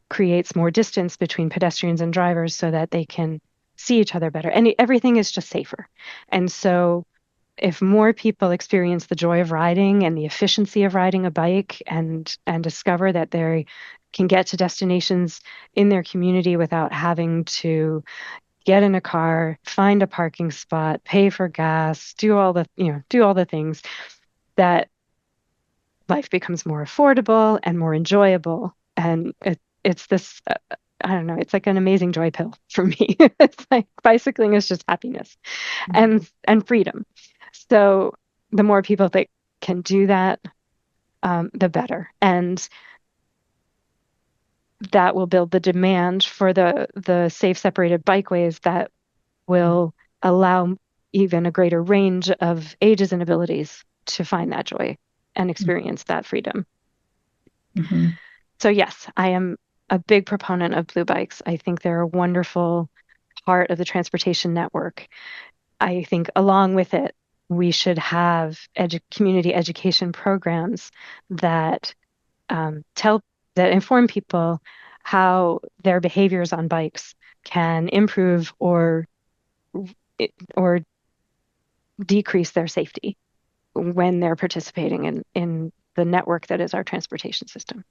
creates more distance between pedestrians and drivers so that they can see each other better. And everything is just safer. And so if more people experience the joy of riding and the efficiency of riding a bike and discover that they can get to destinations in their community without having to get in a car, find a parking spot, pay for gas, do all the things, that life becomes more affordable and more enjoyable. And it's this, I don't know, it's like an amazing joy pill for me. It's like bicycling is just happiness and freedom. So the more people that can do that, the better. And that will build the demand for the safe separated bikeways that will allow even a greater range of ages and abilities to find that joy and experience that freedom. Mm-hmm. So yes, I am a big proponent of blue bikes. I think they're a wonderful part of the transportation network. I think along with it, we should have community education programs that that inform people how their behaviors on bikes can improve or decrease their safety when they're participating in the network that is our transportation system.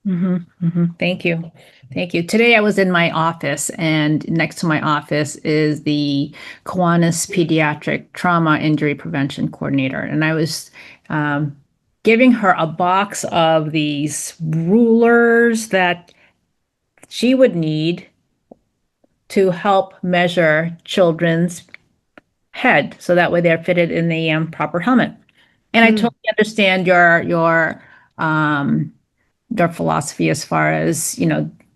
Mm-hmm, mm-hmm. Thank you. Thank you. Today I was in my office, and next to my office is the Kiwanis Pediatric Trauma Injury Prevention Coordinator. And I was um, giving her a box of these rulers that she would need to help measure children's head, so that way they're fitted in the proper helmet. And I Mm, totally understand um, your philosophy as far as,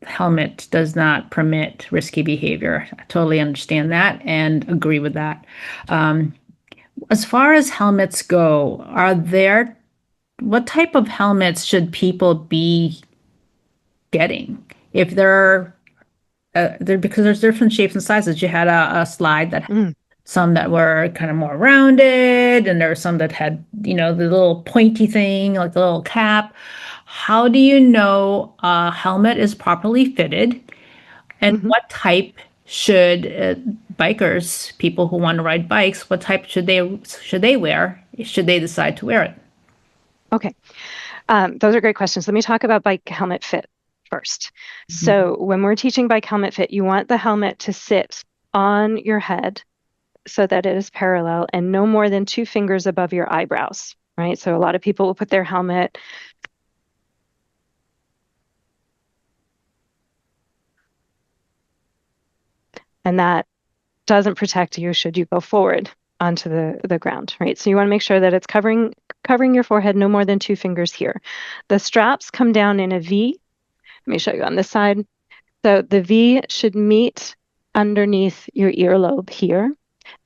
helmet does not permit risky behavior. I totally understand that and agree with that. Um, as far as helmets go, what type of helmets should people be getting? If because there's different shapes and sizes. You had a slide that mm. some that were kind of more rounded, and there were some that had, the little pointy thing, like the little cap. How do you know a helmet is properly fitted, and Mhm. what type should bikers, people who want to ride bikes, what type should they wear? Should they decide to wear it? Okay. Those are great questions. Let me talk about bike helmet fit first. Mhm. So when we're teaching bike helmet fit, you want the helmet to sit on your head so that it is parallel and no more than 2 fingers above your eyebrows, right? So a lot of people will put their helmet and that doesn't protect you should you go forward onto the ground, right? So you want to make sure that it's covering your forehead no more than 2 fingers here. The straps come down in a V. Let me show you on this side. So the V should meet underneath your earlobe here.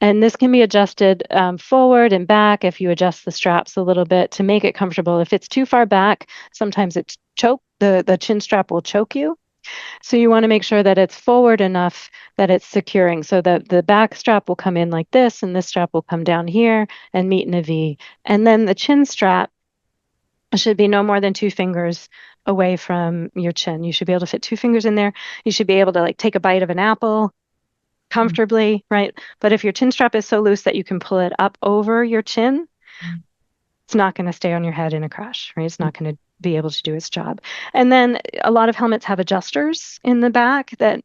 And this can be adjusted forward and back if you adjust the straps a little bit to make it comfortable. If it's too far back, sometimes the chin strap will choke you. So you want to make sure that it's forward enough that it's securing so that the back strap will come in like this and this strap will come down here and meet in a V. And then the chin strap should be no more than 2 fingers away from your chin. You should be able to fit 2 fingers in there. You should be able to like take a bite of an apple comfortably, right? But if your chin strap is so loose that you can pull it up over your chin, it's not going to stay on your head in a crash, right? It's not going to be able to do its job. And then a lot of helmets have adjusters in the back that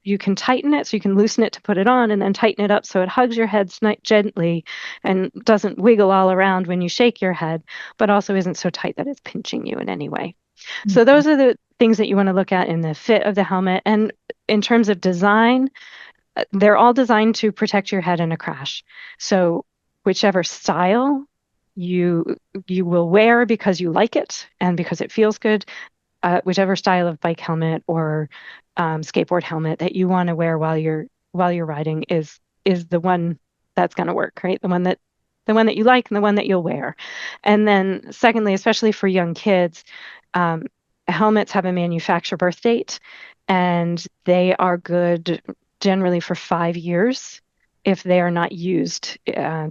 you can tighten it so you can loosen it to put it on and then tighten it up so it hugs your head gently and doesn't wiggle all around when you shake your head, but also isn't so tight that it's pinching you in any way. So those are the things that you want to look at in the fit of the helmet. And in terms of design, they're all designed to protect your head in a crash. So whichever style you will wear because you like it and because it feels good, whichever style of bike helmet or skateboard helmet that you want to wear while you're riding is the one that's going to work, right? The one that you like and the one that you'll wear. And then secondly, especially for young kids, um, helmets have a manufacturer birth date, and they are good generally for 5 years if they are not used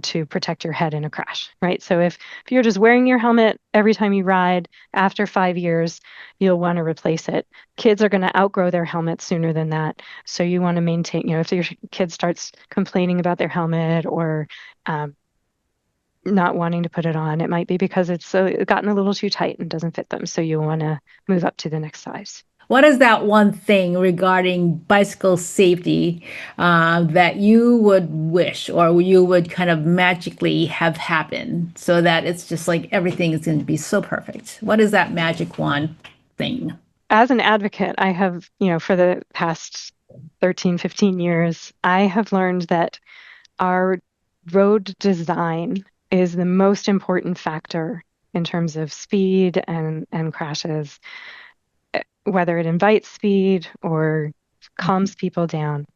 to protect your head in a crash, right? So if you're just wearing your helmet every time you ride, after 5 years, you'll want to replace it. Kids are going to outgrow their helmets sooner than that. So you want to maintain, if your kid starts complaining about their helmet or um, not wanting to put it on, it might be because it's gotten a little too tight and doesn't fit them. So you want to move up to the next size. What is that one thing regarding bicycle safety that you would wish or you would kind of magically have happen so that it's just like everything is going to be so perfect? What is that magic one thing? As an advocate, I have, for the past 13, 15 years, I have learned that our road design is the most important factor in terms of speed and crashes, whether it invites speed or calms people down.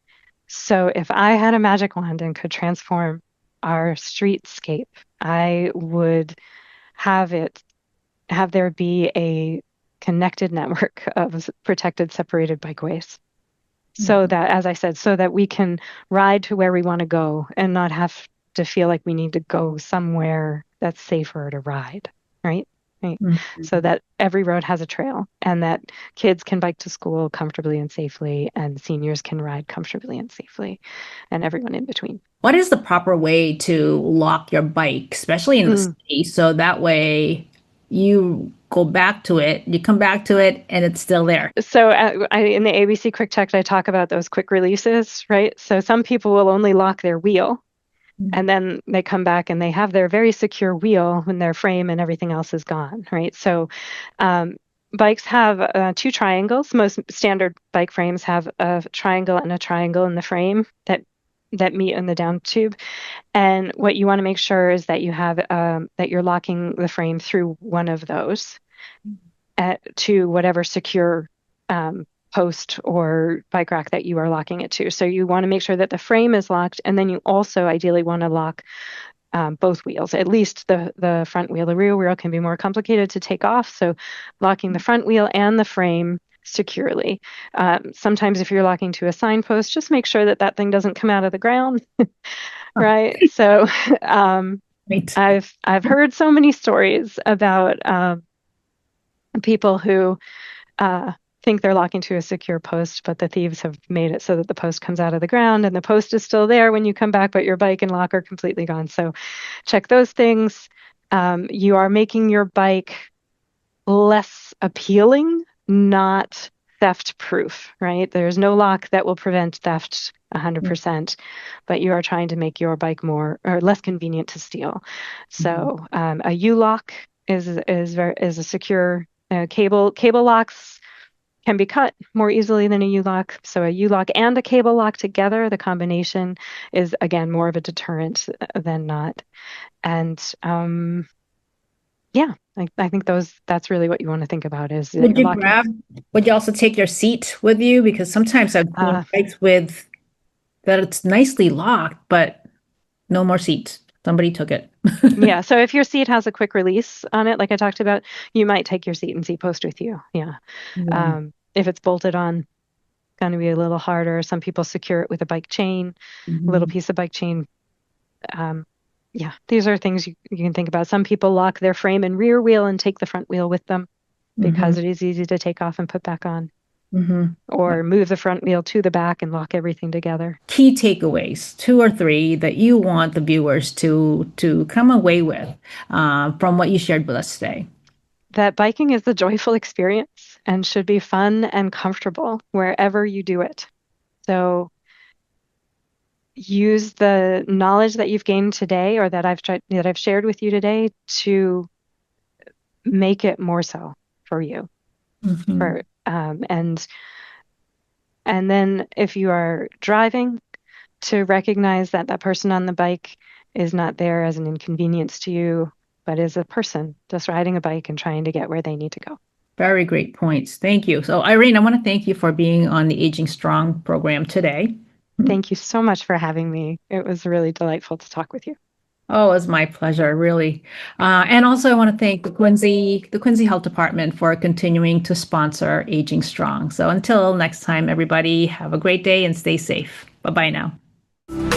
So if I had a magic wand and could transform our streetscape, I would have it have there be a connected network of protected separated bikeways. So Mhm. that, as I said, so that we can ride to where we want to go and not have to feel like we need to go somewhere that's safer to ride, right? Right. So that every road has a trail and that kids can bike to school comfortably and safely, and seniors can ride comfortably and safely, and everyone in between. What is the proper way to lock your bike, especially in the Mm. city, so that way you go back to it, you come back to it, and it's still there? So in the ABC Quick Text, I talk about those quick releases, right? So some people will only lock their wheel and then they come back and they have their very secure wheel when their frame and everything else is gone, right? So um, bikes have two triangles. Most standard bike frames have a triangle and a triangle in the frame that meet in the down tube. And what you want to make sure is that you have that you're locking the frame through one of those to whatever secure um, post or bike rack that you are locking it to. So you want to make sure that the frame is locked, and then you also ideally want to lock both wheels, at least the front wheel. The rear wheel can be more complicated to take off, so locking the front wheel and the frame securely. Sometimes if you're locking to a signpost, just make sure that that thing doesn't come out of the ground, Oh, right? So right. I've heard so many stories about people who uh, think they're locking to a secure post, but the thieves have made it so that the post comes out of the ground and the post is still there when you come back, but your bike and lock are completely gone. So check those things. You are making your bike less appealing, not theft proof, right? There's no lock that will prevent theft 100%, but you are trying to make your bike more or less convenient to steal. Mhm. So a U-lock is a secure cable locks can be cut more easily than a U-lock. So a U-lock and a cable lock together, the combination is again more of a deterrent than not. And yeah, I think that's really what you want to think about is that Would you're you locking. grab, would you also take your seat with you? Because sometimes I've seen Uh, bikes with that it's nicely locked, but no more seats. Somebody took it. yeah, so if your seat has a quick release on it, like I talked about, you might take your seat and seat post with you. Yeah. Yeah. If it's bolted on, going to be a little harder. Some people secure it with a bike chain, a little Mhm. piece of bike chain. Um, yeah, these are things you can think about. Some people lock their frame and rear wheel and take the front wheel with them Mhm. because it is easy to take off and put back on, Mhm. or move the front wheel to the back and lock everything together. Key takeaways, two or three that you want the viewers to come away with from what you shared with us today. That biking is a joyful experience and should be fun and comfortable wherever you do it. So use the knowledge that you've gained today or that I've shared with you today to make it more so for you. Mhm. For and then if you are driving, to recognize that that person on the bike is not there as an inconvenience to you, but is a person just riding a bike and trying to get where they need to go. Very great points. Thank you. So, Irene, I want to thank you for being on the Aging Strong program today. Thank you so much for having me. It was really delightful to talk with you. Oh, it was my pleasure, really. And also, I want to thank the Quincy Health Department for continuing to sponsor Aging Strong. So, until next time, everybody, have a great day and stay safe. Bye bye now.